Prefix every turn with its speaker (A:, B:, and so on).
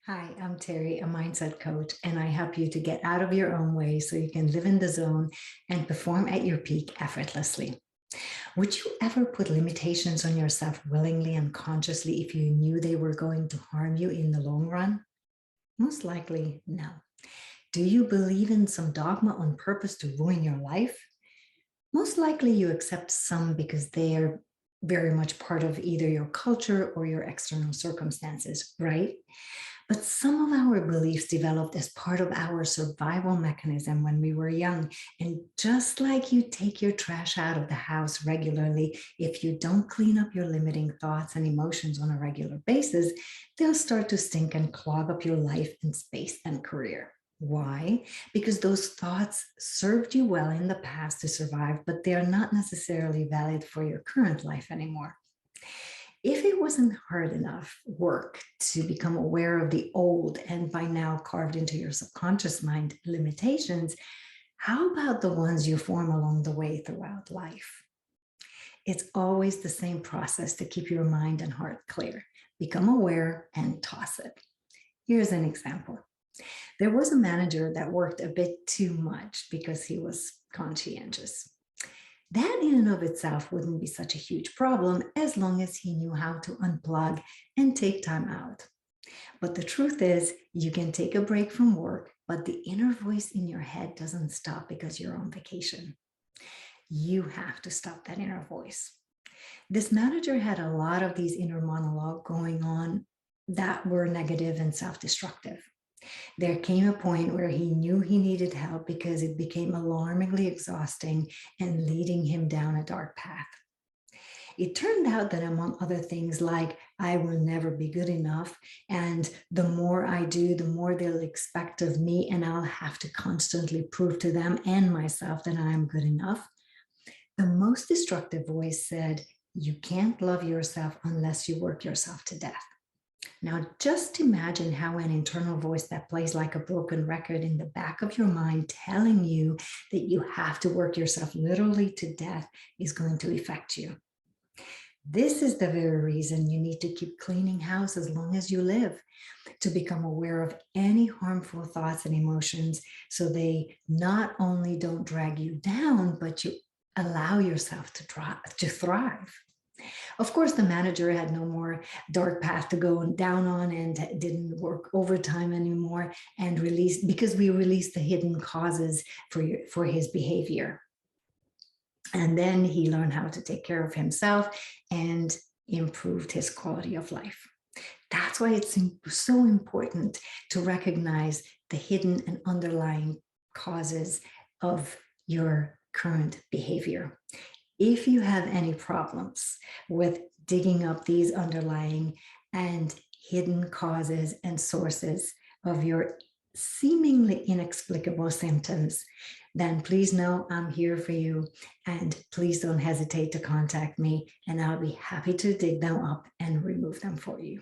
A: Hi, I'm Terry, a mindset coach, and I help you to get out of your own way so you can live in the zone and perform at your peak effortlessly. Would you ever put limitations on yourself willingly and consciously if you knew they were going to harm you in the long run? Most likely, no. Do you believe in some dogma on purpose to ruin your life? Most likely, you accept some because they are very much part of either your culture or your external circumstances, right? But some of our beliefs developed as part of our survival mechanism when we were young. And just like you take your trash out of the house regularly, if you don't clean up your limiting thoughts and emotions on a regular basis, they'll start to stink and clog up your life and space and career. Why? Because those thoughts served you well in the past to survive, but they are not necessarily valid for your current life anymore. If it wasn't hard enough work to become aware of the old and by now carved into your subconscious mind limitations, how about the ones you form along the way throughout life? It's always the same process to keep your mind and heart clear. Become aware and toss it. Here's an example. There was a manager that worked a bit too much because he was conscientious. That in and of itself wouldn't be such a huge problem as long as he knew how to unplug and take time out. But the truth is, you can take a break from work, but the inner voice in your head doesn't stop because you're on vacation. You have to stop that inner voice. This manager had a lot of these inner monologue going on that were negative and self-destructive. There came a point where he knew he needed help because it became alarmingly exhausting and leading him down a dark path. It turned out that among other things like I will never be good enough and the more I do, the more they'll expect of me and I'll have to constantly prove to them and myself that I'm good enough. The most destructive voice said, you can't love yourself unless you work yourself to death. Now, just imagine how an internal voice that plays like a broken record in the back of your mind telling you that you have to work yourself literally to death is going to affect you. This is the very reason you need to keep cleaning house as long as you live, to become aware of any harmful thoughts and emotions so they not only don't drag you down, but you allow yourself to thrive. Of course, the manager had no more dark path to go down on and didn't work overtime anymore and released because we released the hidden causes for his behavior. And then he learned how to take care of himself and improved his quality of life. That's why it's so important to recognize the hidden and underlying causes of your current behavior. If you have any problems with digging up these underlying and hidden causes and sources of your seemingly inexplicable symptoms, then please know I'm here for you. And please don't hesitate to contact me, and I'll be happy to dig them up and remove them for you.